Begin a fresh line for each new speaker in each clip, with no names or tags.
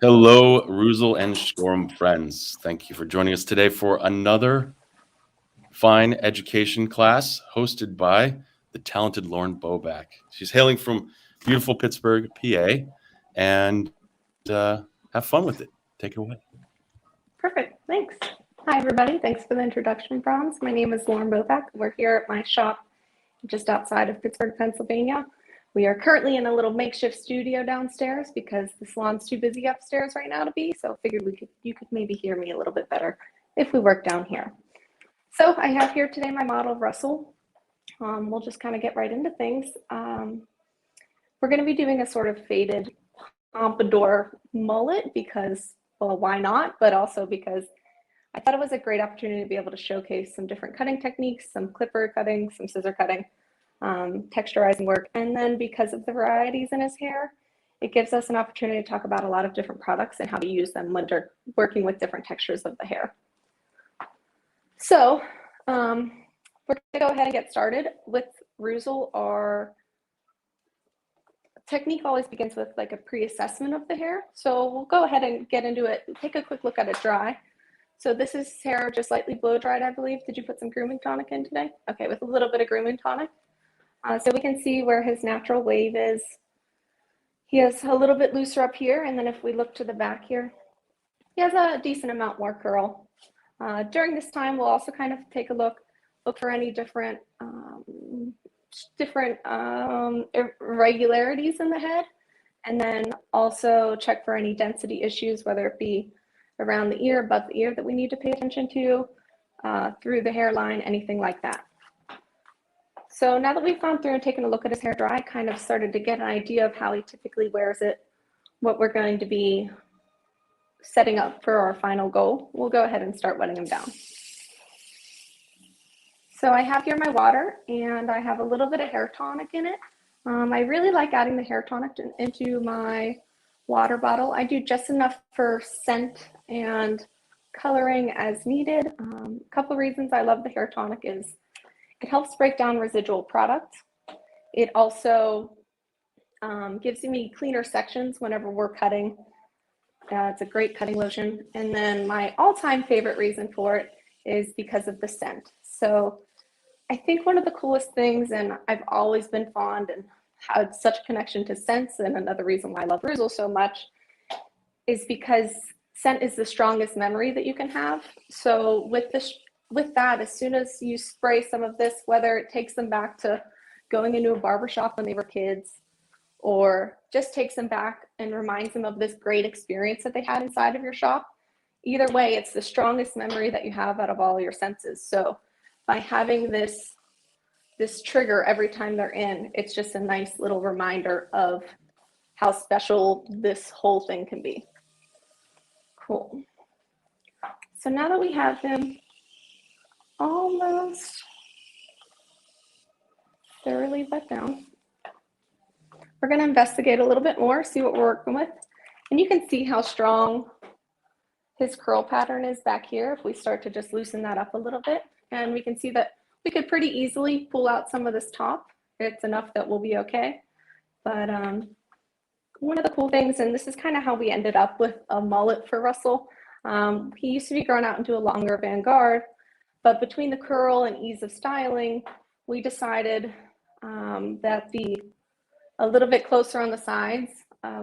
Hello, Reuzel and Storm friends. Thank you for joining us today for another fine education class hosted by the talented Lauren Boback. She's hailing from beautiful Pittsburgh, PA, and have fun with it. Take it away.
Perfect, thanks. Hi everybody, thanks for the introduction, Franz. My name is Lauren Boback. We're here at my shop just outside of Pittsburgh, Pennsylvania. We are currently in a little makeshift studio downstairs because the salon's too busy upstairs right now to be, so I figured you could maybe hear me a little bit better if we work down here. So I have here today my model, Reuzel. We'll just kind of get right into things. We're going to be doing a sort of faded pompadour mullet because, well, why not? But also because I thought it was a great opportunity to be able to showcase some different cutting techniques, some clipper cutting, some scissor cutting, texturizing work. And then because of the varieties in his hair, it gives us an opportunity to talk about a lot of different products and how to use them when they're working with different textures of the hair. So we're going to go ahead and get started with Reuzel. Our technique always begins with like a pre-assessment of the hair. So we'll go ahead and get into it, take a quick look at it dry. So this is hair just lightly blow dried, I believe. Did you put some grooming tonic in today? Okay, with a little bit of grooming tonic. So we can see where his natural wave is. He has a little bit looser up here, and then if we look to the back here, he has a decent amount more curl. During this time, we'll also kind of take a look for any different irregularities in the head, and then also check for any density issues, whether it be around the ear, above the ear that we need to pay attention to, through the hairline, anything like that. So now that we've gone through and taken a look at his hair dry, I kind of started to get an idea of how he typically wears it, what we're going to be setting up for our final goal. We'll go ahead and start wetting him down. So I have here my water, and I have a little bit of hair tonic in it. I really like adding the hair tonic into my water bottle. I do just enough for scent and coloring as needed. A couple reasons I love the hair tonic is it helps break down residual product. It also gives me cleaner sections whenever we're cutting. It's a great cutting lotion. And then my all-time favorite reason for it is because of the scent. So I think one of the coolest things, and I've always been fond and had such a connection to scents, and another reason why I love Reuzel so much is because scent is the strongest memory that you can have. So with that, as soon as you spray some of this, whether it takes them back to going into a barbershop when they were kids, or just takes them back and reminds them of this great experience that they had inside of your shop, either way, it's the strongest memory that you have out of all your senses. So by having this trigger every time they're in, it's just a nice little reminder of how special this whole thing can be. Cool. So now that we have him almost thoroughly wet down, we're going to investigate a little bit more, see what we're working with. And you can see how strong his curl pattern is back here if we start to just loosen that up a little bit. And we can see that we could pretty easily pull out some of this top. It's enough that we'll be okay. But one of the cool things, and this is kind of how we ended up with a mullet for Reuzel. He used to be grown out into a longer vanguard, but between the curl and ease of styling, we decided that a little bit closer on the sides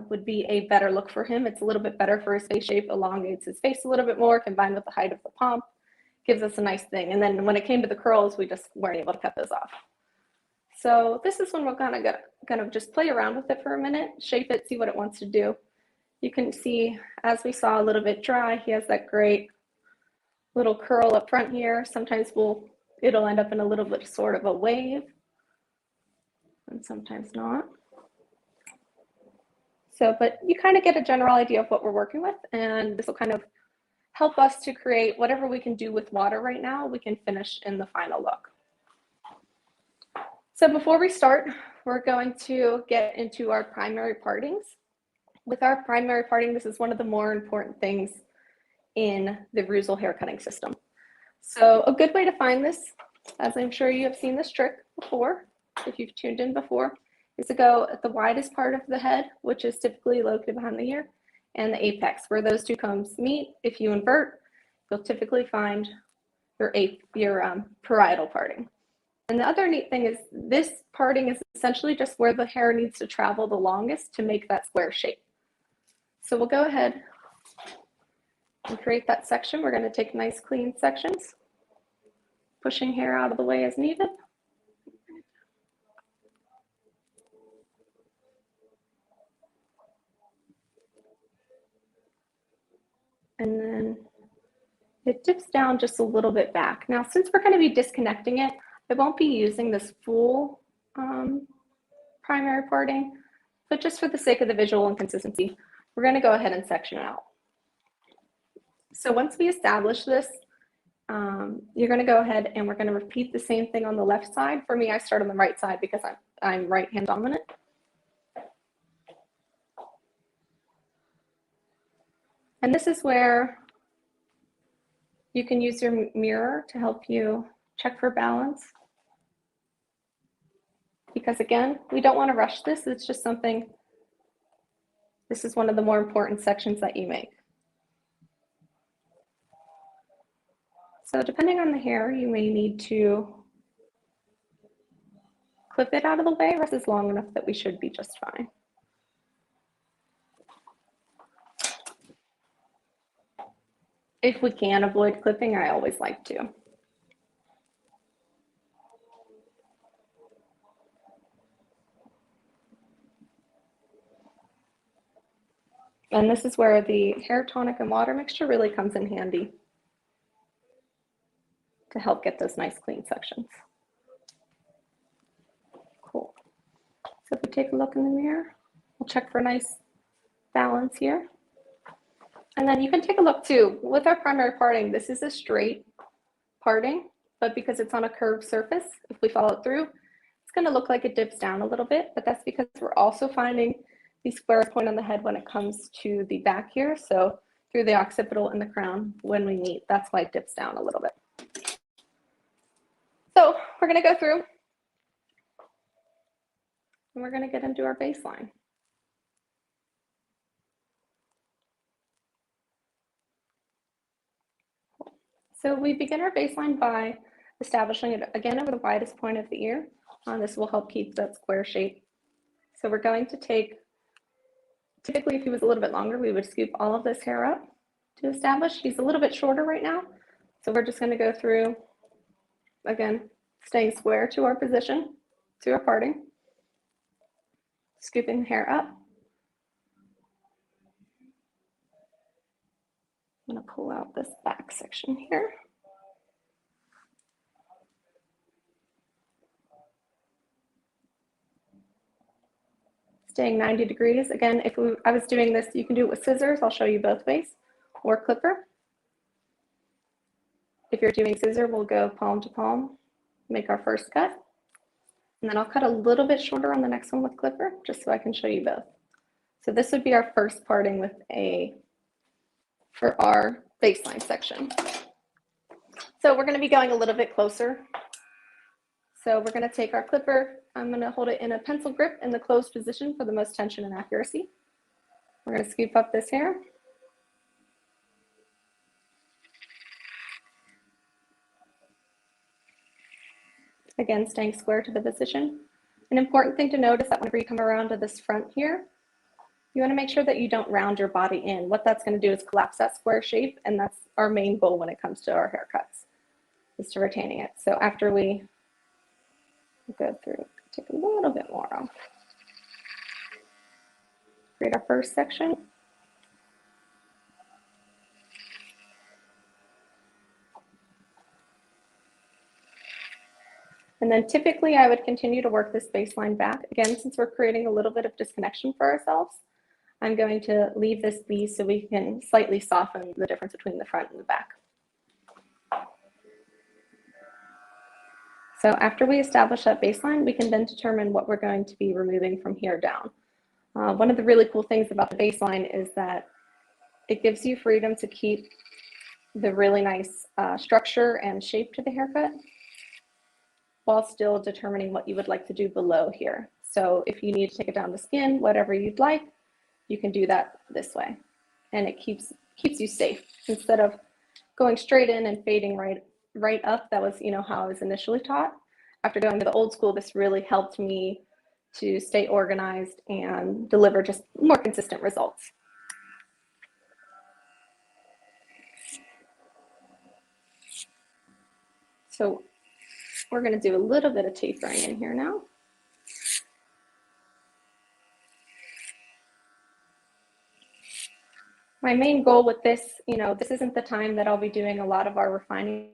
would be a better look for him. It's a little bit better for his face shape, elongates his face a little bit more, combined with the height of the pomp, gives us a nice thing. And then when it came to the curls, we just weren't able to cut those off. So this is when we're kind of just play around with it for a minute, shape it, see what it wants to do. You can see, as we saw a little bit dry, he has that great little curl up front here. Sometimes it'll end up in a little bit sort of a wave, and sometimes not. So, but you kind of get a general idea of what we're working with, and this will kind of help us to create whatever we can do with water right now, we can finish in the final look. So before we start, we're going to get into our primary partings. With our primary parting, this is one of the more important things in the Reuzel hair cutting system. So a good way to find this, as I'm sure you have seen this trick before, if you've tuned in before, is to go at the widest part of the head, which is typically located behind the ear, and the apex. Where those two cones meet, if you invert, you'll typically find your parietal parting. And the other neat thing is this parting is essentially just where the hair needs to travel the longest to make that square shape. So we'll go ahead and create that section. We're going to take nice clean sections, pushing hair out of the way as needed. And then it dips down just a little bit back. Now, since we're going to be disconnecting it, I won't be using this full primary parting, but just for the sake of the visual and consistency, we're going to go ahead and section it out. So once we establish this, you're going to go ahead and we're going to repeat the same thing on the left side. For me, I start on the right side because I'm right-hand dominant. And this is where you can use your mirror to help you check for balance. Because again, we don't want to rush this. It's just something, this is one of the more important sections that you make. So depending on the hair, you may need to clip it out of the way, or it's long enough that we should be just fine. If we can avoid clipping, I always like to. And this is where the hair tonic and water mixture really comes in handy to help get those nice clean sections. Cool. So if we take a look in the mirror, we'll check for a nice balance here. And then you can take a look too, with our primary parting, this is a straight parting, but because it's on a curved surface, if we follow it through, it's going to look like it dips down a little bit, but that's because we're also finding the square point on the head when it comes to the back here. So through the occipital and the crown, when we meet, that's why it dips down a little bit. So we're going to go through and we're going to get into our baseline. So we begin our baseline by establishing it again over the widest point of the ear. This will help keep that square shape. So we're going to take, typically if he was a little bit longer, we would scoop all of this hair up to establish. He's a little bit shorter right now. So we're just going to go through, again, staying square to our position, to our parting, scooping the hair up. I'm going to pull out this back section here. Staying 90 degrees. Again, if I was doing this, you can do it with scissors. I'll show you both ways, or clipper. If you're doing scissor, we'll go palm to palm, make our first cut. And then I'll cut a little bit shorter on the next one with clipper, just so I can show you both. So this would be our first parting with for our baseline section. So we're going to be going a little bit closer. So we're going to take our clipper. I'm going to hold it in a pencil grip in the closed position for the most tension and accuracy. We're going to scoop up this hair. Again, staying square to the position. An important thing to note is that whenever you come around to this front here, you want to make sure that you don't round your body in. What that's going to do is collapse that square shape, and that's our main goal when it comes to our haircuts, is to retaining it. So after we go through, take a little bit more off. Create our first section. And then typically I would continue to work this baseline back. Again, since we're creating a little bit of disconnection for ourselves, I'm going to leave this be so we can slightly soften the difference between the front and the back. So after we establish that baseline, we can then determine what we're going to be removing from here down. One of the really cool things about the baseline is that it gives you freedom to keep the really nice structure and shape to the haircut, while still determining what you would like to do below here. So if you need to take it down the skin, whatever you'd like, you can do that this way. and it keeps you safe instead of going straight in and fading right up. That was, how I was initially taught. After going to the old school, this really helped me to stay organized and deliver just more consistent results. So we're going to do a little bit of tapering in here now. My main goal with this, this isn't the time that I'll be doing a lot of our refining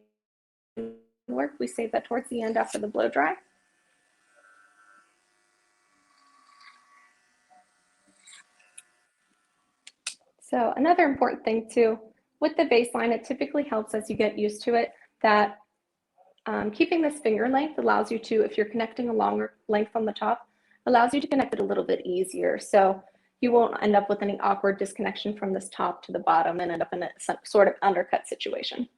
work. We save that towards the end after the blow dry. So another important thing too, with the baseline, it typically helps as you get used to it that keeping this finger length allows you to, if you're connecting a longer length on the top, allows you to connect it a little bit easier. So you won't end up with any awkward disconnection from this top to the bottom and end up in a sort of undercut situation.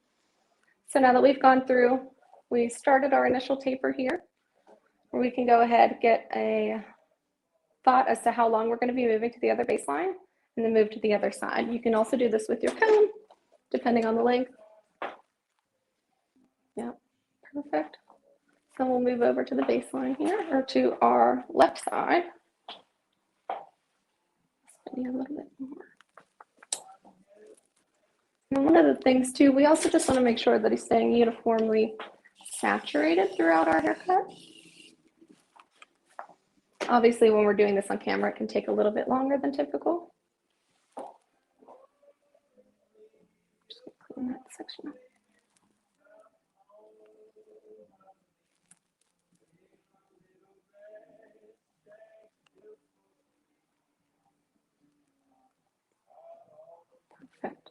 So now that we've gone through, we started our initial taper here, where we can go ahead and get a thought as to how long we're going to be moving to the other baseline and then move to the other side. You can also do this with your comb, depending on the length. Yeah, perfect. So we'll move over to the baseline here, or to our left side. Spinning a little bit more. And one of the things too, we also just want to make sure that he's staying uniformly saturated throughout our haircut. Obviously, when we're doing this on camera, it can take a little bit longer than typical. Just clean that section up. Perfect.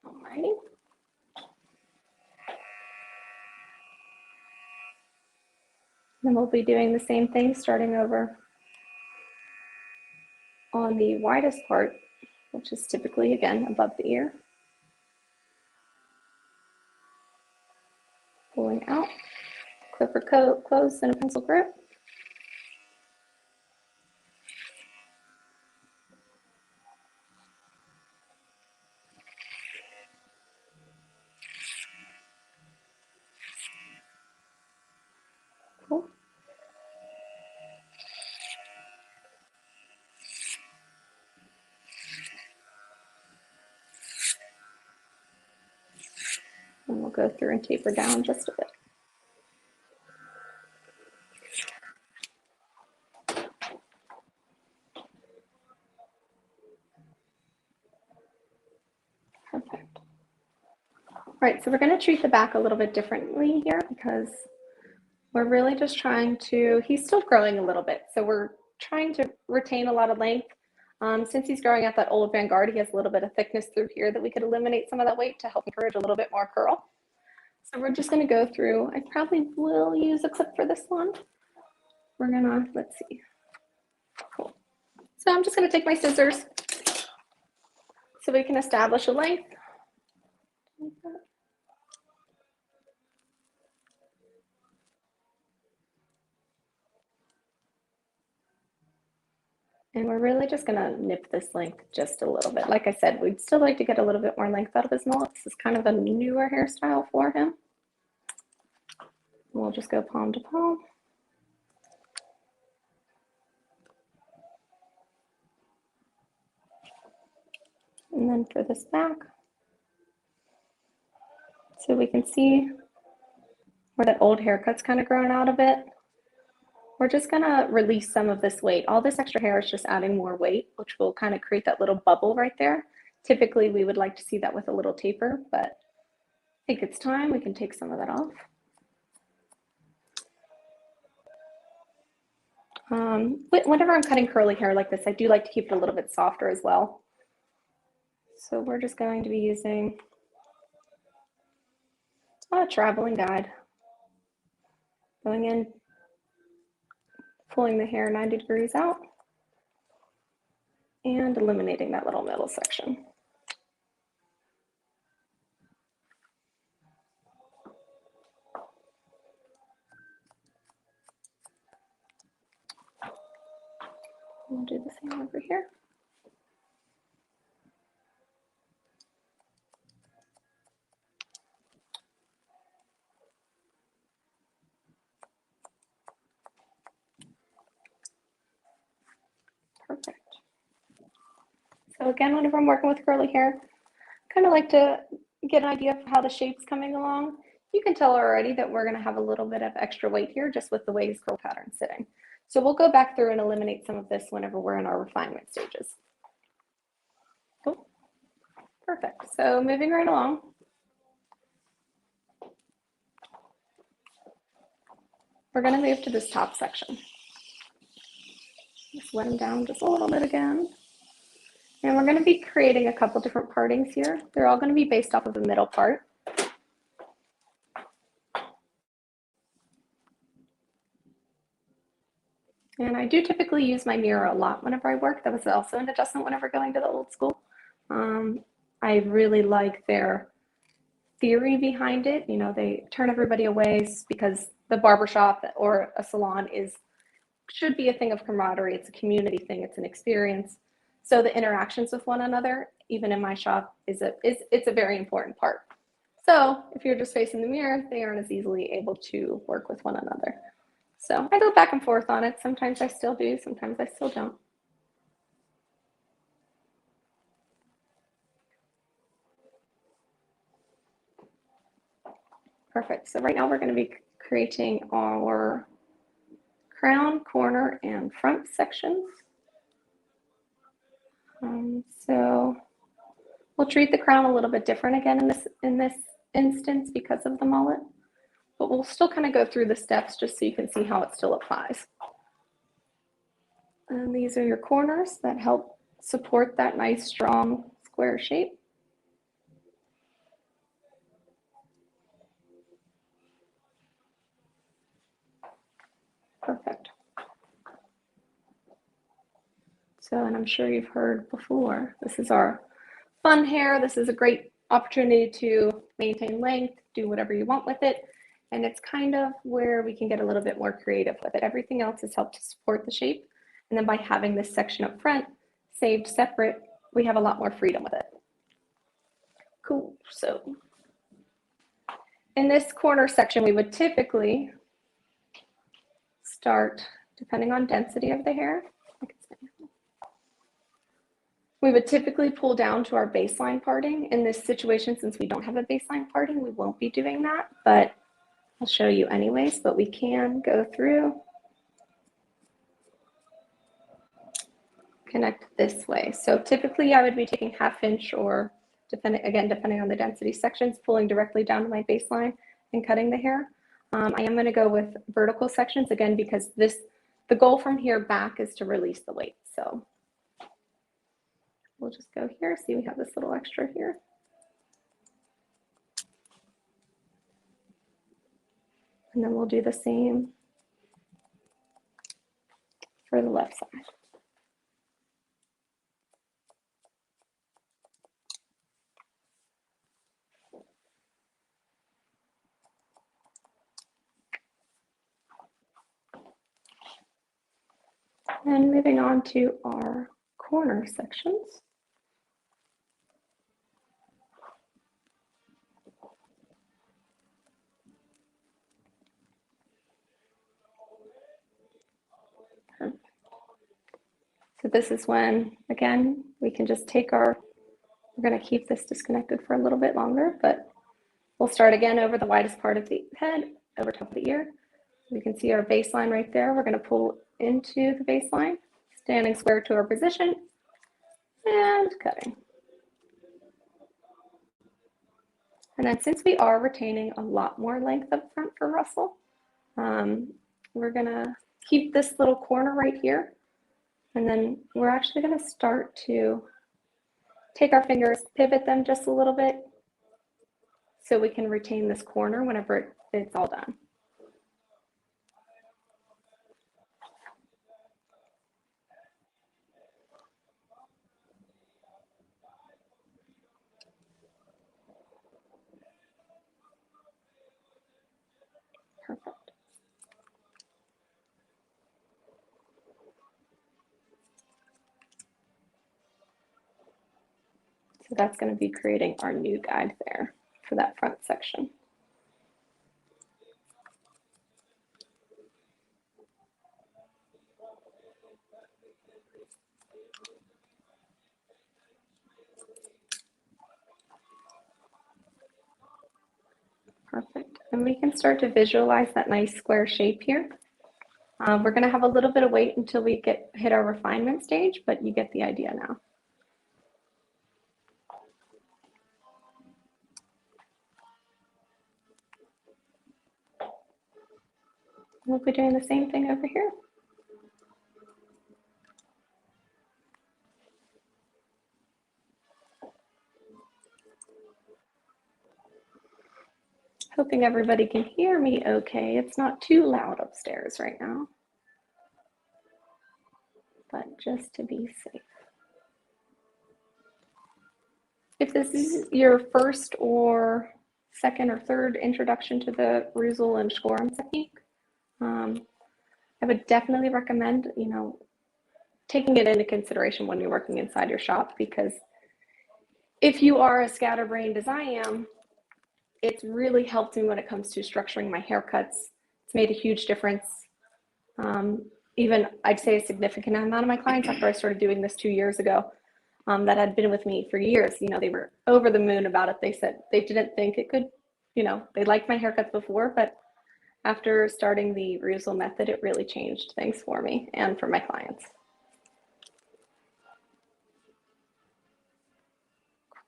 Alrighty. Then we'll be doing the same thing, starting over on the widest part, which is typically, again, above the ear. Pulling out, clipper closed and a pencil grip. Cool. And we'll go through and taper down just a bit. Perfect. All right, so we're going to treat the back a little bit differently here because we're really just trying to, he's still growing a little bit, so we're trying to retain a lot of length. Since he's growing out that old Vanguard, he has a little bit of thickness through here that we could eliminate some of that weight to help encourage a little bit more curl. So we're just going to go through. I probably will use a clip for this one. We're going to, let's see. Cool. So I'm just going to take my scissors so we can establish a length. And we're really just going to nip this length just a little bit. Like I said, we'd still like to get a little bit more length out of his mullet. This is kind of a newer hairstyle for him. We'll just go palm to palm. And then for this back, so we can see where that old haircut's kind of grown out a bit. We're just gonna release some of this weight. All this extra hair is just adding more weight, which will kind of create that little bubble right there. Typically, we would like to see that with a little taper, but I think it's time we can take some of that off. Whenever I'm cutting curly hair like this, I do like to keep it a little bit softer as well. So we're just going to be using a traveling guide. Going in, pulling the hair 90 degrees out, and eliminating that little middle section. We'll do the same over here. So again, whenever I'm working with curly hair, kind of like to get an idea of how the shape's coming along. You can tell already that we're going to have a little bit of extra weight here just with the way his curl pattern's sitting. So we'll go back through and eliminate some of this whenever we're in our refinement stages. Cool. Perfect. So moving right along. We're going to move to this top section. Just wet them down just a little bit again. And we're going to be creating a couple different partings here. They're all going to be based off of the middle part. And I do typically use my mirror a lot whenever I work. That was also an adjustment whenever going to the old school. I really like their theory behind it. You know, they turn everybody away because the barbershop or a salon should be a thing of camaraderie. It's a community thing. It's an experience. So the interactions with one another, even in my shop, it's a very important part. So if you're just facing the mirror, they aren't as easily able to work with one another. So I go back and forth on it. Sometimes I still do, sometimes I still don't. Perfect. So right now we're going to be creating our crown, corner, and front sections. So we'll treat the crown a little bit different again in this instance because of the mullet, but we'll still kind of go through the steps just so you can see how it still applies. And these are your corners that help support that nice, strong, square shape. Perfect. So, and I'm sure you've heard before, this is our fun hair. This is a great opportunity to maintain length, do whatever you want with it. And it's kind of where we can get a little bit more creative with it. Everything else has helped to support the shape. And then by having this section up front saved separate, we have a lot more freedom with it. Cool. So in this corner section, we would typically start, depending on density of the hair, we would typically pull down to our baseline parting. In this situation, since we don't have a baseline parting, we won't be doing that, but I'll show you anyways, but we can go through, connect this way. So typically I would be taking 1/2 inch or depending on the density sections, pulling directly down to my baseline and cutting the hair. I am gonna go with vertical sections again, because the goal from here back is to release the weight. So we'll just go here. See, we have this little extra here. And then we'll do the same for the left side. And moving on to our corner sections. So this is when, again, we can just take we're going to keep this disconnected for a little bit longer, but we'll start again over the widest part of the head, over top of the ear. We can see our baseline right there. We're going to pull into the baseline, standing square to our position, and cutting. And then since we are retaining a lot more length up front for Reuzel, we're going to keep this little corner right here. And then we're actually going to start to take our fingers, pivot them just a little bit so we can retain this corner whenever it's all done. Perfect. So that's going to be creating our new guide there for that front section. And we can start to visualize that nice square shape here. We're going to have a little bit of wait until we hit our refinement stage, but you get the idea now. We'll be doing the same thing over here. Hoping everybody can hear me okay. It's not too loud upstairs right now, but just to be safe. If this is your first or second or third introduction to the Reuzel and Scorum technique, I would definitely recommend, taking it into consideration when you're working inside your shop, because if you are as scatterbrained as I am, it's really helped me when it comes to structuring my haircuts. It's made a huge difference. Even I'd say a significant amount of my clients, after I started doing this 2 years ago, that had been with me for years, they were over the moon about it. They said they didn't think it could, they liked my haircuts before, but after starting the Reuzel method, it really changed things for me and for my clients.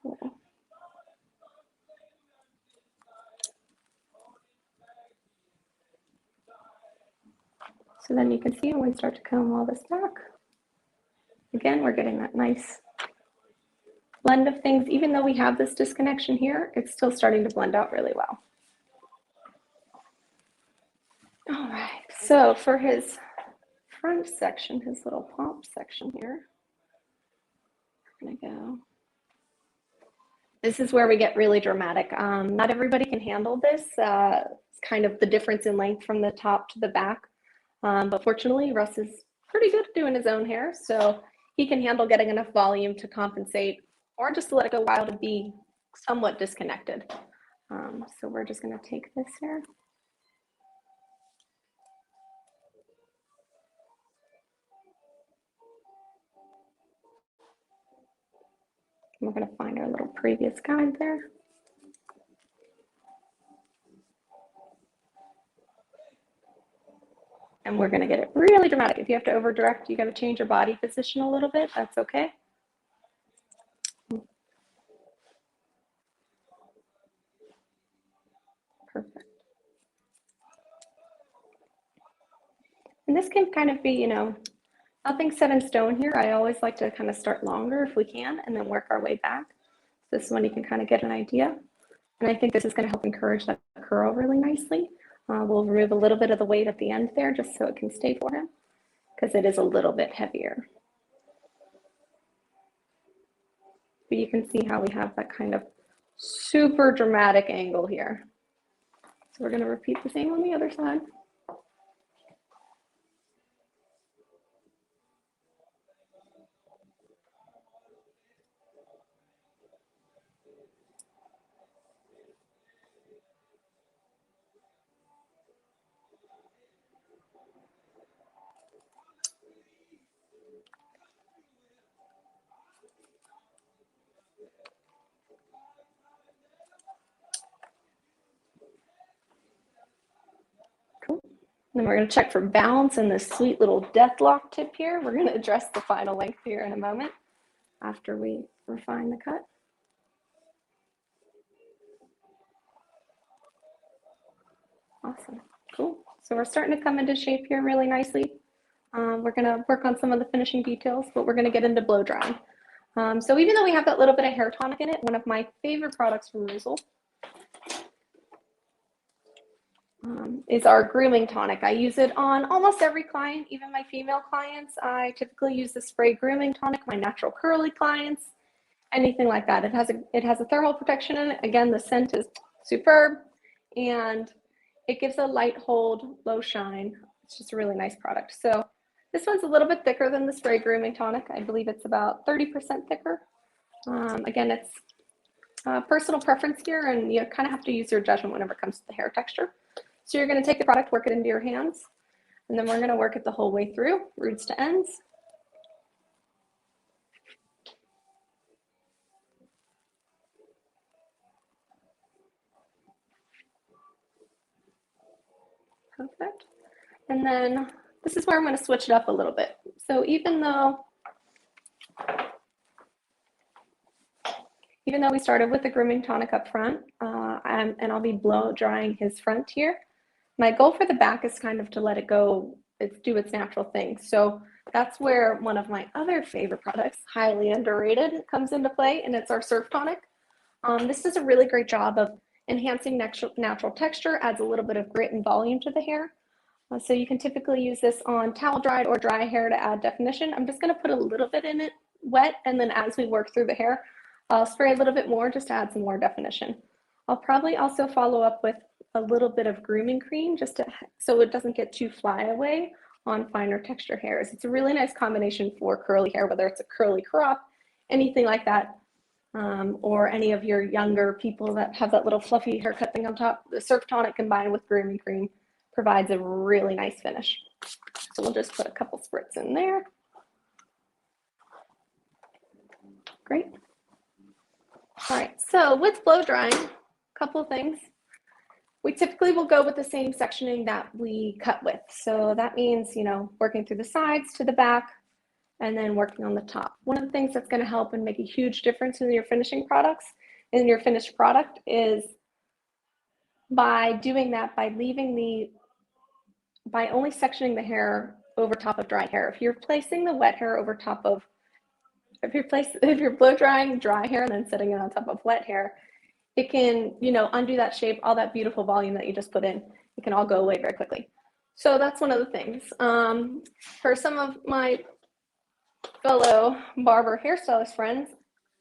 Cool. So then you can see when we start to comb all this back, again, we're getting that nice blend of things. Even though we have this disconnection here, it's still starting to blend out really well. All right, so for his front section, his little pomp section here, we're gonna go. This is where we get really dramatic. Not everybody can handle this. It's kind of the difference in length from the top to the back. But fortunately, Russ is pretty good at doing his own hair, so he can handle getting enough volume to compensate, or just to let it go wild and be somewhat disconnected. So we're just gonna take this here. We're going to find our little previous guide there. And we're going to get it really dramatic. If you have to over direct, you got to change your body position a little bit. That's okay. Perfect. And this can kind of be, nothing set in stone here. I always like to kind of start longer if we can, and then work our way back. This one you can kind of get an idea. And I think this is going to help encourage that curl really nicely. We'll remove a little bit of the weight at the end there just so it can stay for him, because it is a little bit heavier. But you can see how we have that kind of super dramatic angle here. So we're going to repeat the same on the other side. Cool. Then we're going to check for balance in this sweet little deathlock tip here. We're going to address the final length here in a moment after we refine the cut. Awesome. Cool. So we're starting to come into shape here really nicely. We're going to work on some of the finishing details, but we're going to get into blow drying. So even though we have that little bit of hair tonic in it, one of my favorite products from Reuzel is our grooming tonic. I use it on almost every client, even my female clients. I typically use the spray grooming tonic, my natural curly clients, anything like that. It has a thermal protection in it. Again, the scent is superb, and it gives a light hold, low shine. It's just a really nice product. So this one's a little bit thicker than the spray grooming tonic. I believe it's about 30% thicker. Again, it's personal preference here, and you kind of have to use your judgment whenever it comes to the hair texture. So you're going to take the product, work it into your hands, and then we're going to work it the whole way through, roots to ends. Perfect. And then this is where I'm going to switch it up a little bit. So even though we started with the grooming tonic up front, and I'll be blow drying his front here, my goal for the back is kind of to let it go, do its natural thing. So that's where one of my other favorite products, highly underrated, comes into play, and it's our Surf Tonic. This does a really great job of enhancing natural texture, adds a little bit of grit and volume to the hair. So you can typically use this on towel dried or dry hair to add definition. I'm just going to put a little bit in it wet, and then as we work through the hair, I'll spray a little bit more just to add some more definition. I'll probably also follow up with a little bit of grooming cream just so it doesn't get too flyaway on finer texture hairs. It's a really nice combination for curly hair, whether it's a curly crop, anything like that, or any of your younger people that have that little fluffy haircut thing on top. The Surf Tonic combined with grooming cream provides a really nice finish. So we'll just put a couple spritz in there. Great. All right, so with blow drying, a couple of things. We typically will go with the same sectioning that we cut with. So that means, working through the sides to the back and then working on the top. One of the things that's going to help and make a huge difference in your finishing products, in your finished product, is by doing that, by only sectioning the hair over top of dry hair. If you're placing the wet hair over top of, if you're blow drying dry hair and then setting it on top of wet hair, it can, undo that shape, all that beautiful volume that you just put in. It can all go away very quickly. So that's one of the things. For some of my fellow barber hairstylist friends,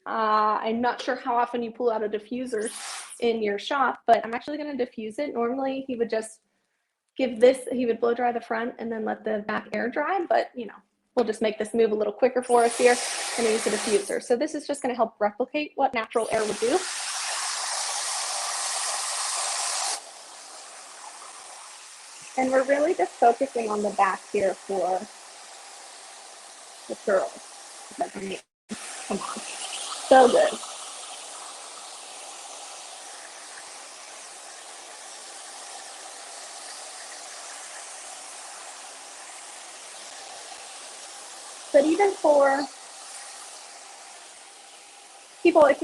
I'm not sure how often you pull out a diffuser in your shop, but I'm actually going to diffuse it. Normally he would just he would blow dry the front and then let the back air dry, but we'll just make this move a little quicker for us here and use a diffuser. So this is just going to help replicate what natural air would do. And we're really just focusing on the back here for the curls. Come on, so good. But even for people, if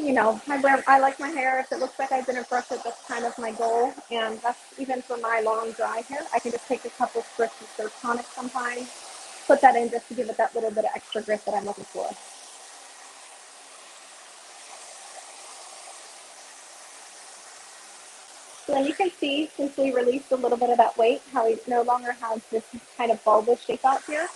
I like my hair. If it looks like I didn't brush it, that's kind of my goal. And that's even for my long dry hair. I can just take a couple spritz of Surf Tonic sometimes, put that in just to give it that little bit of extra grit that I'm looking for. So then you can see, since we released a little bit of that weight, how he no longer has this kind of bulbous shape out here.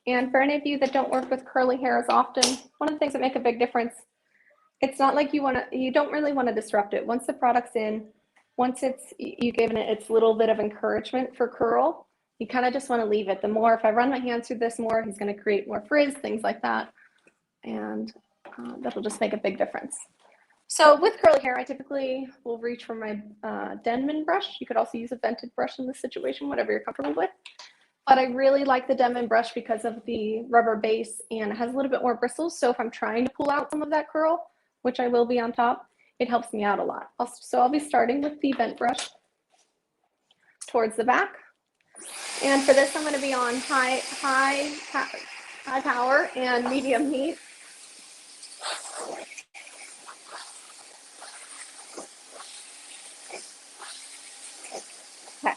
And for any of you that don't work with curly hair as often, one of the things that make a big difference, it's not like you don't really want to disrupt it. Once the product's in, once you've given it its little bit of encouragement for curl, you kind of just want to leave it. The more, if I run my hands through this more, he's going to create more frizz, things like that. And that'll just make a big difference. So with curly hair, I typically will reach for my Denman brush. You could also use a vented brush in this situation, whatever you're comfortable with. But I really like the Denman brush because of the rubber base, and it has a little bit more bristles. So if I'm trying to pull out some of that curl, which I will be on top, it helps me out a lot. So I'll be starting with the bent brush towards the back. And for this, I'm going to be on high power and medium heat. Okay.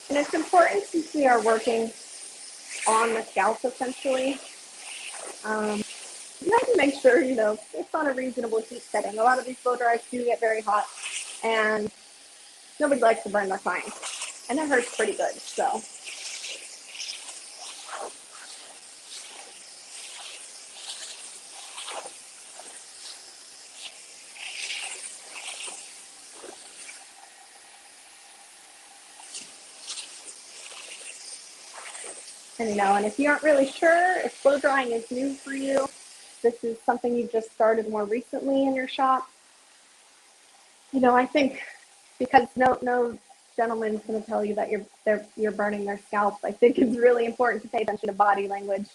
And it's important, since we are working on the scalp essentially, you have to make sure, it's on a reasonable heat setting. A lot of these blow dries do get very hot, and nobody likes to burn their clients. And it hurts pretty good, so. And if you aren't really sure if blow drying is new for you, this is something you just started more recently in your shop. I think because no gentleman's going to tell you that you're burning their scalp. I think it's really important to pay attention to body language,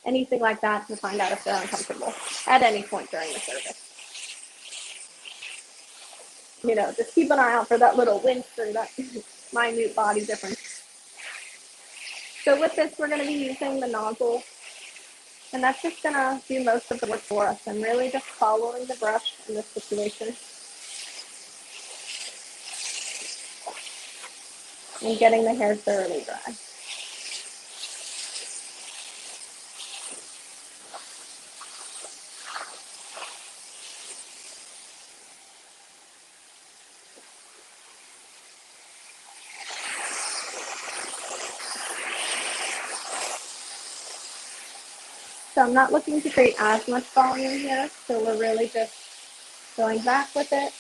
anything like that, to find out if they're uncomfortable at any point during the service. Just keep an eye out for that little wince or that minute body difference. So with this, we're going to be using the nozzle, and that's just going to do most of the work for us. I'm really just following the brush in this situation and getting the hair thoroughly dry. So I'm not looking to create as much volume here, so we're really just going back with it.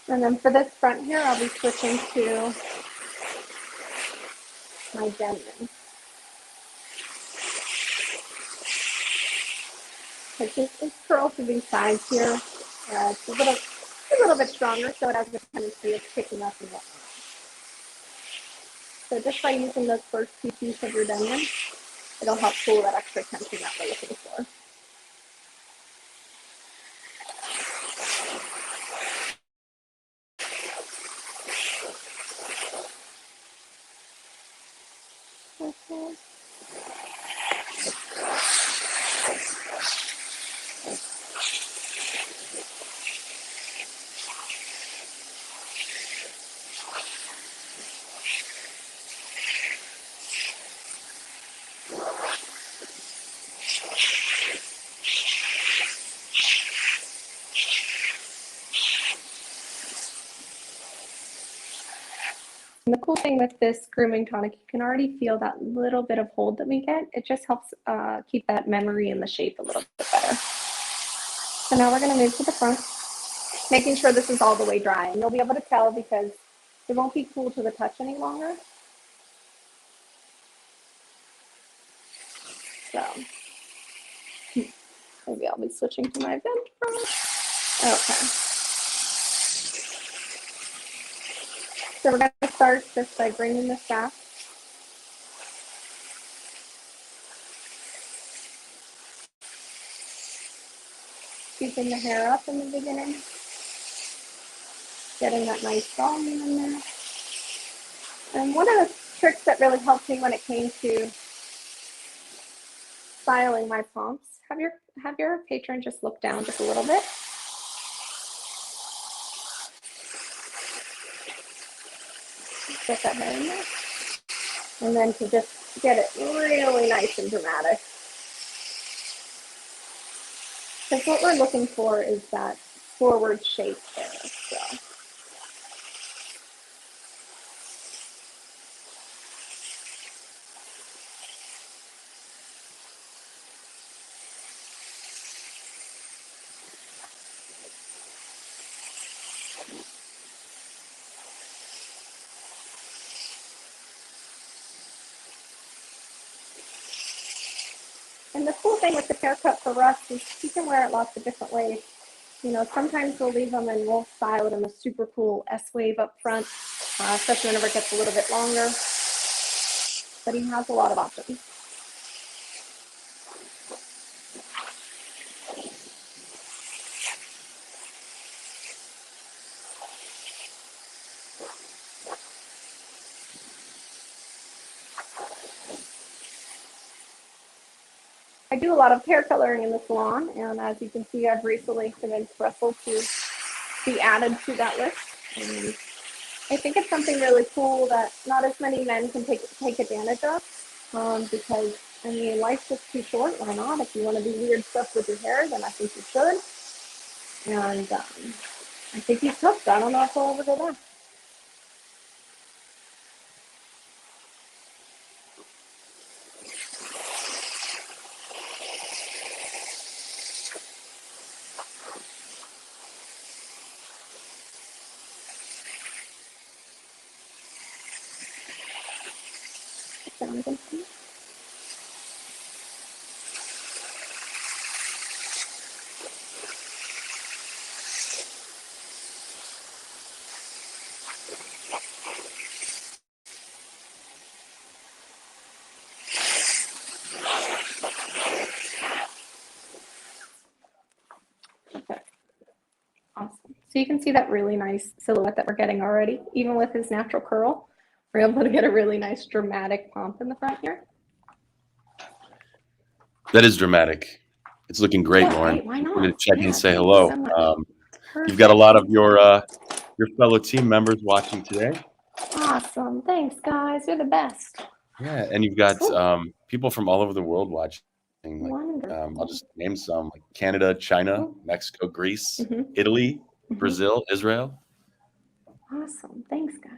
And then for this front here, I'll be switching to my genuine. It's curl to these sides here. It's a little bit stronger, so it has the tendency of picking up and whatnot. So just by using those first two pieces of your genuine, it'll help pull that extra tension that we're looking for. Okay. And the cool thing with this grooming tonic, you can already feel that little bit of hold that we get. It just helps keep that memory in the shape a little bit better. So now we're going to move to the front, making sure this is all the way dry. And you'll be able to tell because it won't be cool to the touch any longer. So maybe I'll be switching to my vent brush. Okay. So we're going to start just by bringing this back. Keeping the hair up in the beginning. Getting that nice volume in there. And one of the tricks that really helped me when it came to styling my pomps, have your patron just look down just a little bit. Get that hair in there. And then to just get it really nice and dramatic. Because what we're looking for is that forward shape there. So. And the cool thing with the haircut for us is you can wear it lots of different ways. Sometimes we'll leave them and we'll style it in a super cool S-wave up front, especially whenever it gets a little bit longer. But he has a lot of options. I do a lot of hair coloring in the salon, and as you can see, I've recently convinced Reuzel to be added to that list. And I think it's something really cool that not as many men can take advantage of, because I mean, life's just too short. Why not? If you want to do weird stuff with your hair, then I think you should. And I think he's hooked. I don't know if he'll ever go back. Sound good to you? Okay. Awesome. So you can see that really nice silhouette that we're getting already. Even with his natural curl, we're able to get a really nice dramatic pomp in the front here.
That is dramatic. It's looking great,
Yeah,
Lauren.
right? Why
I'm
not?
going to check
Yeah,
and say
thank
hello.
you so much.
You've got a lot of
Perfect.
your fellow team members watching today.
Awesome. Thanks, guys. You're the best.
Yeah, and you've got
Cool.
people from all over the world watching. Like, I'll
Wonderful.
just name some: like Canada, China,
Cool.
Mexico, Greece,
Mm-hmm.
Italy,
Mm-hmm.
Brazil, Israel.
Awesome. Thanks, guys.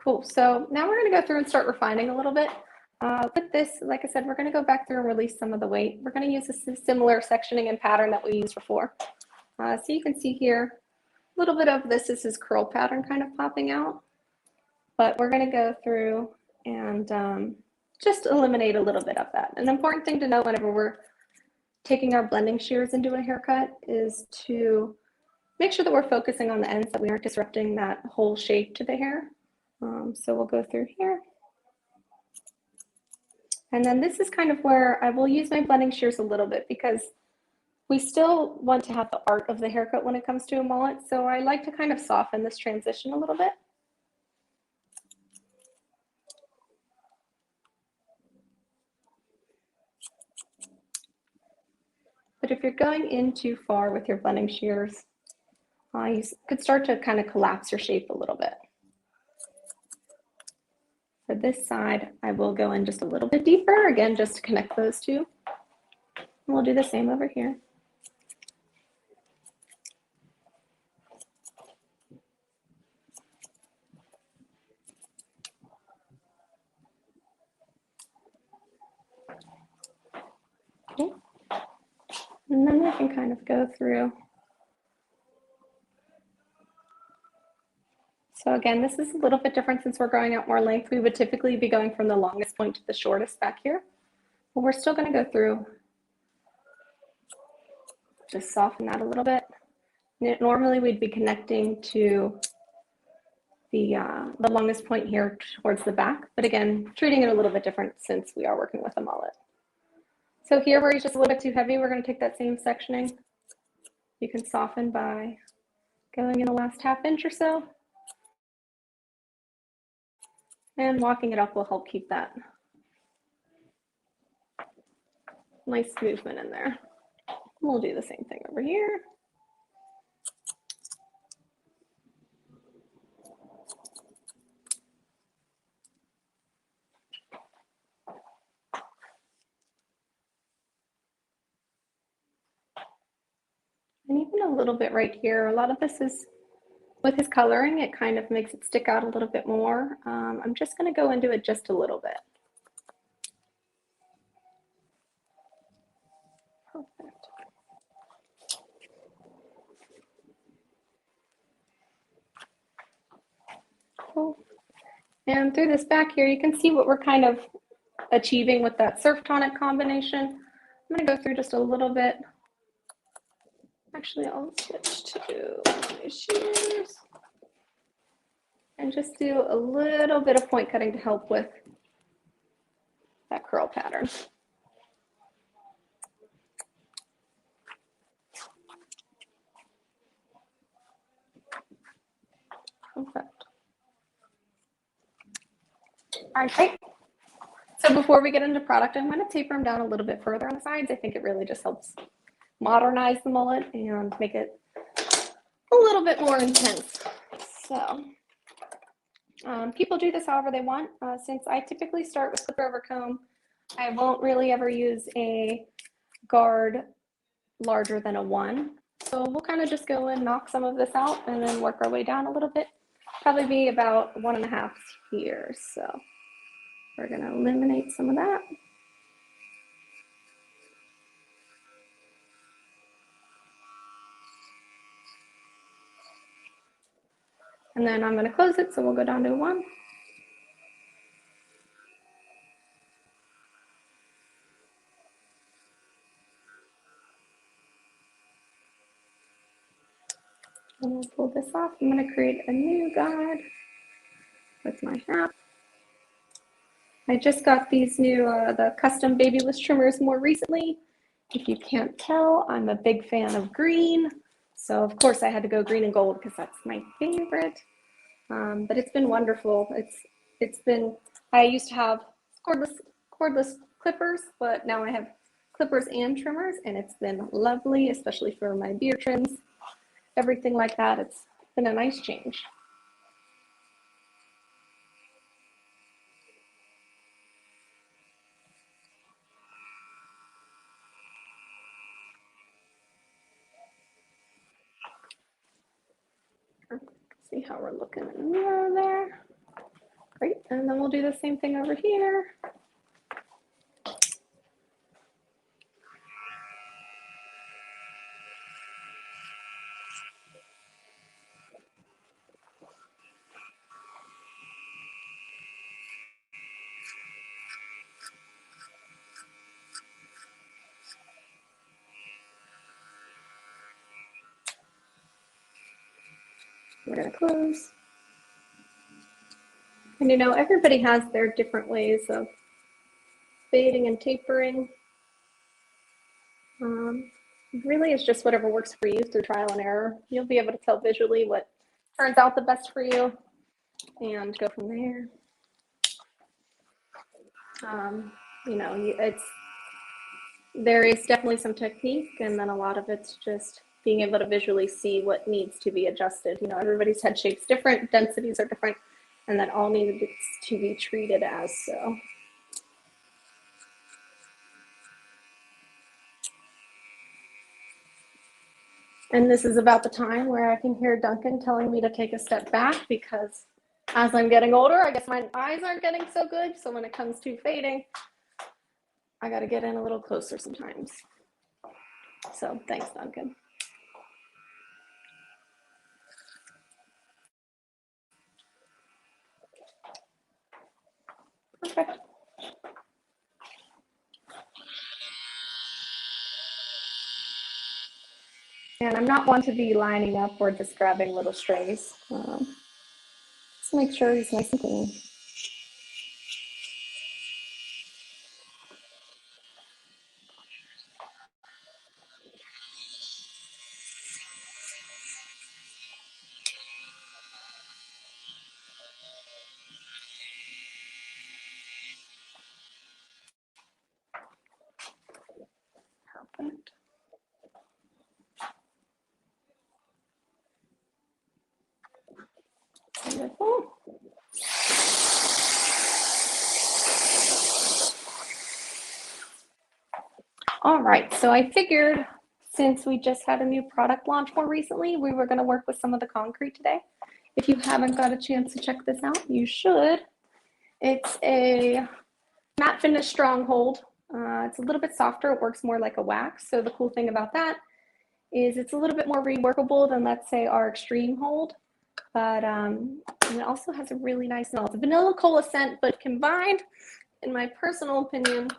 Cool. So now we're going to go through and start refining a little bit. With this, like I said, we're going to go back through and release some of the weight. We're going to use a similar sectioning and pattern that we used before. So you can see here, a little bit of this is his curl pattern kind of popping out. But we're going to go through and just eliminate a little bit of that. An important thing to note whenever we're taking our blending shears into a haircut is to make sure that we're focusing on the ends, that we aren't disrupting that whole shape to the hair. So we'll go through here. And then this is kind of where I will use my blending shears a little bit because we still want to have the art of the haircut when it comes to a mullet. So I like to kind of soften this transition a little bit. But if you're going in too far with your blending shears, you could start to kind of collapse your shape a little bit. For this side, I will go in just a little bit deeper, again, just to connect those two. And we'll do the same over here. Okay. And then we can kind of go through. So again, this is a little bit different since we're growing out more length. We would typically be going from the longest point to the shortest back here. But we're still going to go through, just soften that a little bit. Normally we'd be connecting to the longest point here towards the back, but again, treating it a little bit different since we are working with a mullet. So here where he's just a little bit too heavy, we're going to take that same sectioning. You can soften by going in the last ½ inch or so. And walking it up will help keep that nice movement in there. We'll do the same thing over here. And even a little bit right here. A lot of this is, with his coloring, it kind of makes it stick out a little bit more. I'm just going to go into it just a little bit. Perfect. Cool. And through this back here, you can see what we're kind of achieving with that surf tonic combination. I'm going to go through just a little bit. Actually, I'll switch to my shears and just do a little bit of point cutting to help with that curl pattern. Perfect. All right, great. So before we get into product, I'm going to taper them down a little bit further on the sides. I think it really just helps modernize the mullet and make it a little bit more intense. So people do this however they want. Since I typically start with clipper over comb, I won't really ever use a guard larger than a 1. So we'll kind of just go and knock some of this out and then work our way down a little bit. Probably be about 1.5 here. So we're going to eliminate some of that. And then I'm going to close it, so we'll go down to 1. And we'll pull this off. I'm going to create a new guide with my hat. I just got these new, the custom babyless trimmers more recently. If you can't tell, I'm a big fan of green. So of course I had to go green and gold because that's my favorite. But it's been wonderful. It's been, I used to have cordless clippers, but now I have clippers and trimmers, and it's been lovely, especially for my beard trims, everything like that. It's been a nice change. See how we're looking in the mirror there. Great, and then we'll do the same thing over here. We're gonna close. And you know, everybody has their different ways of fading and tapering. Really, it's just whatever works for you through trial and error. You'll be able to tell visually what turns out the best for you and go from there. You know, there is definitely some technique, and then a lot of it's just being able to visually see what needs to be adjusted. You know, everybody's head shape's different, densities are different, and that all needs to be treated as so. And this is about the time where I can hear Duncan telling me to take a step back, because as I'm getting older, I guess my eyes aren't getting so good. So when it comes to fading, I got to get in a little closer sometimes. So thanks, Duncan. Perfect. And I'm not one to be lining up or just grabbing little strays. Just make sure he's nice and clean. Perfect. Wonderful. All right, so I figured since we just had a new product launch more recently, we were going to work with some of the concrete today. If you haven't got a chance to check this out, you should. It's a matte finish stronghold. It's a little bit softer. It works more like a wax. So the cool thing about that is it's a little bit more reworkable than, let's say, our extreme hold. But it also has a really nice smell. It's a vanilla cola scent, but combined, in my personal opinion,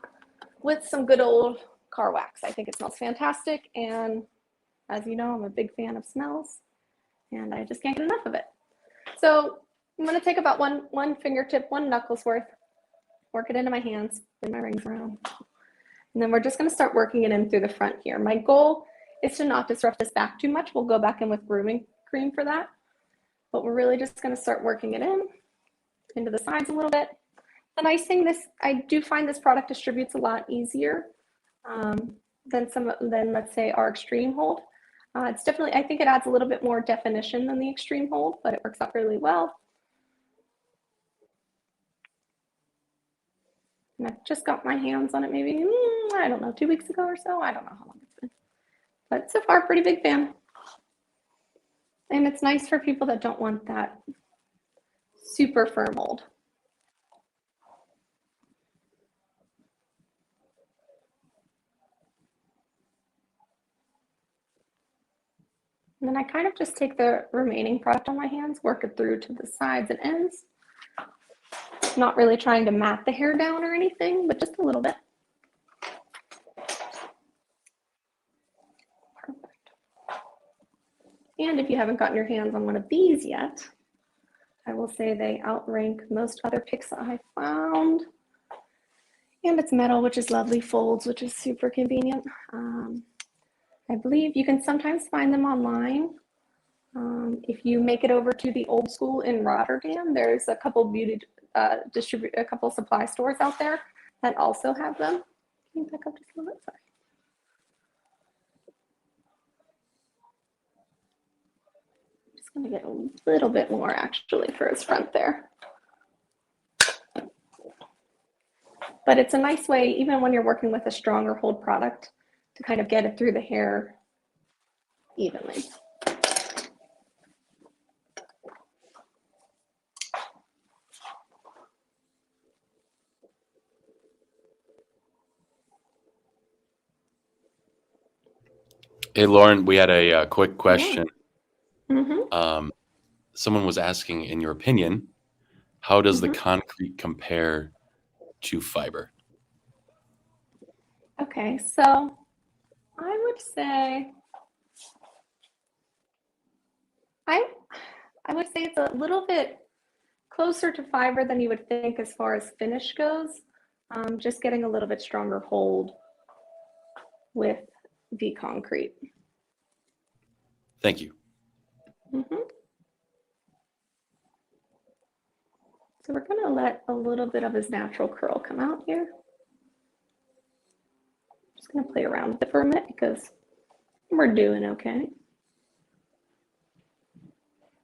with some good old car wax. I think it smells fantastic. And as you know, I'm a big fan of smells, and I just can't get enough of it. So I'm going to take about one fingertip, one knuckles worth, work it into my hands, spin my rings around. And then we're just going to start working it in through the front here. My goal is to not disrupt this back too much. We'll go back in with grooming cream for that. But we're really just going to start working it in, into the sides a little bit. The nice thing, I do find this product distributes a lot easier than let's say our extreme hold. It's definitely, I think it adds a little bit more definition than the extreme hold, but it works out really well. And I've just got my hands on it maybe, I don't know, 2 weeks ago or so. I don't know how long it's been. But so far, pretty big fan. And it's nice for people that don't want that super firm hold. And then I kind of just take the remaining product on my hands, work it through to the sides and ends. Not really trying to mat the hair down or anything, but just a little bit. Perfect. And if you haven't gotten your hands on one of these yet, I will say they outrank most other picks that I found. And it's metal, which is lovely, folds, which is super convenient. I believe you can sometimes find them online. If you make it over to the Old School in Rotterdam, there's a couple a couple supply stores out there that also have them. Can you back up just a little bit? Sorry. I'm just gonna get a little bit more actually for his front there. But it's a nice way, even when you're working with a stronger hold product, to kind of get it through the hair evenly.
Hey, Lauren, we had a quick question.
Mm-hmm.
Someone was asking, in your opinion, how does
Mm-hmm.
the concrete compare to fiber?
Okay, so I would say I would say it's a little bit closer to fiber than you would think as far as finish goes. Just getting a little bit stronger hold with the concrete.
Thank you.
Mm-hmm. So we're going to let a little bit of his natural curl come out here. Just going to play around with it for a minute because we're doing okay.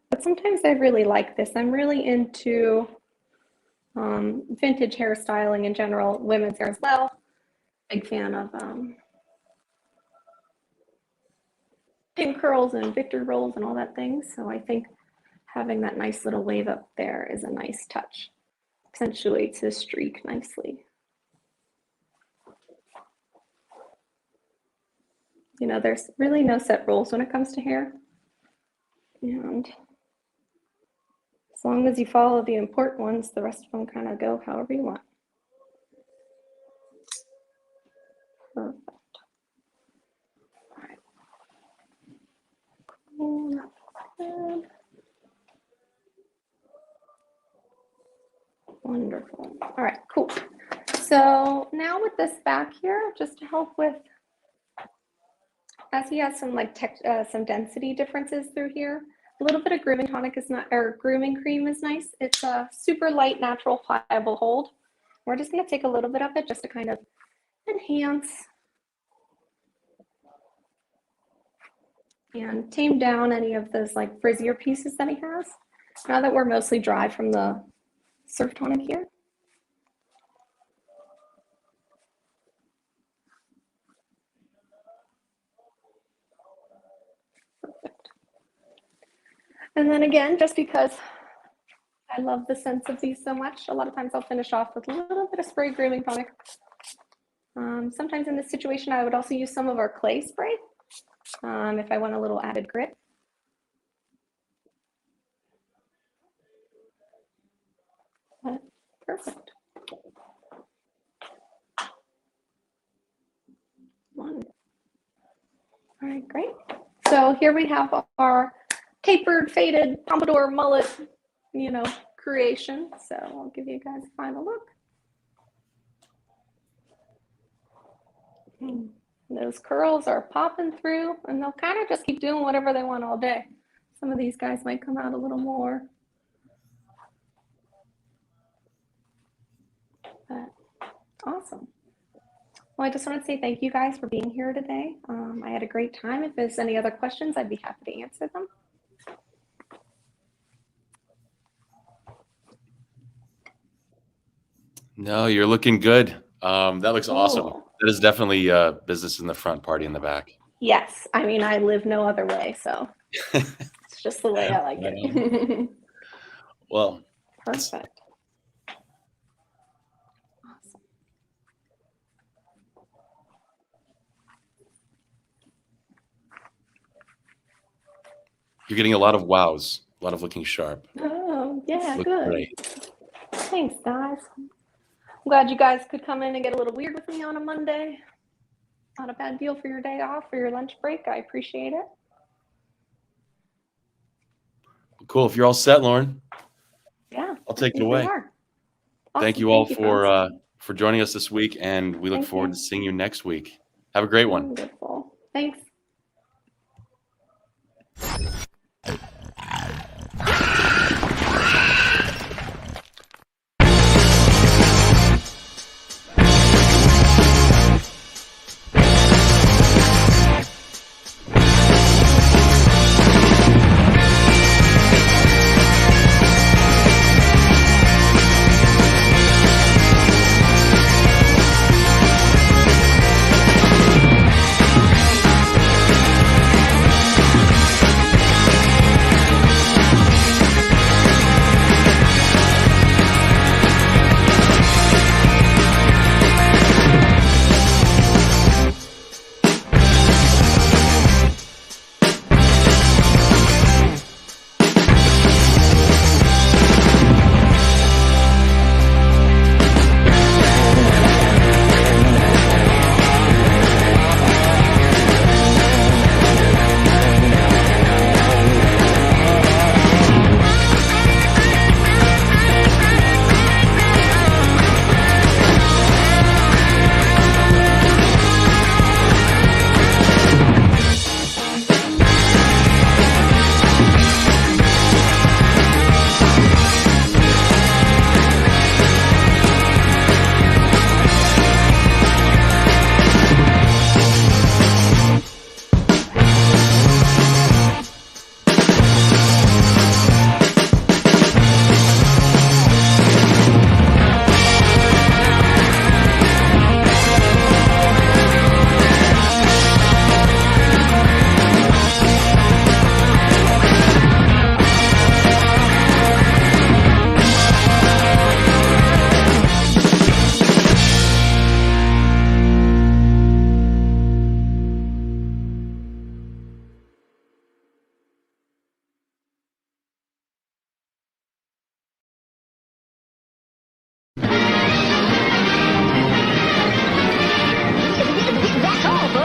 But sometimes I really like this. I'm really into vintage hairstyling in general, women's hair as well. Big fan of pin curls and victory rolls and all that things. So I think having that nice little wave up there is a nice touch. Accentuates his streak nicely. You know, there's really no set rules when it comes to hair. And as long as you follow the important ones, the rest of them kind of go however you want. Perfect. All right. Good. Wonderful. All right, cool. So now with this back here, just to help with, as he has some like some density differences through here, a little bit of grooming tonic is not, or grooming cream is nice. It's a super light, natural, pliable hold. We're just going to take a little bit of it just to kind of enhance and tame down any of those like frizzier pieces that he has. Now that we're mostly dry from the surf tonic here. Perfect. And then again, just because I love the sense of these so much, a lot of times I'll finish off with a little bit of spray grooming tonic. Sometimes in this situation, I would also use some of our clay spray if I want a little added grit. Perfect. One. All right, great. So here we have our tapered, faded, pompadour, mullet, you know, creation. So I'll give you guys a final look. Those curls are popping through, and they'll kind of just keep doing whatever they want all day. Some of these guys might come out a little more. Awesome. Well, I just want to say thank you guys for being here today. I had a great time. If there's any other questions, I'd be happy to answer them.
No, you're looking good. That looks awesome.
Cool.
That is definitely business in the front, party in the back.
Yes, I mean, I live no other way, so it's just the way I like it.
Well,
Perfect. Awesome.
you're getting a lot of wows, a lot of looking sharp.
Oh, yeah,
Look
good.
great.
Thanks, guys. I'm glad you guys could come in and get a little weird with me on a Monday. Not a bad deal for your day off or your lunch break. I appreciate it.
Cool. If you're all set, Lauren,
Yeah,
I'll take it
we
away.
are.
Thank
Awesome.
you all
Thank you,
for joining us this week, and we look
Thank
forward
you.
to seeing you next week. Have a great one.
Wonderful. Thanks.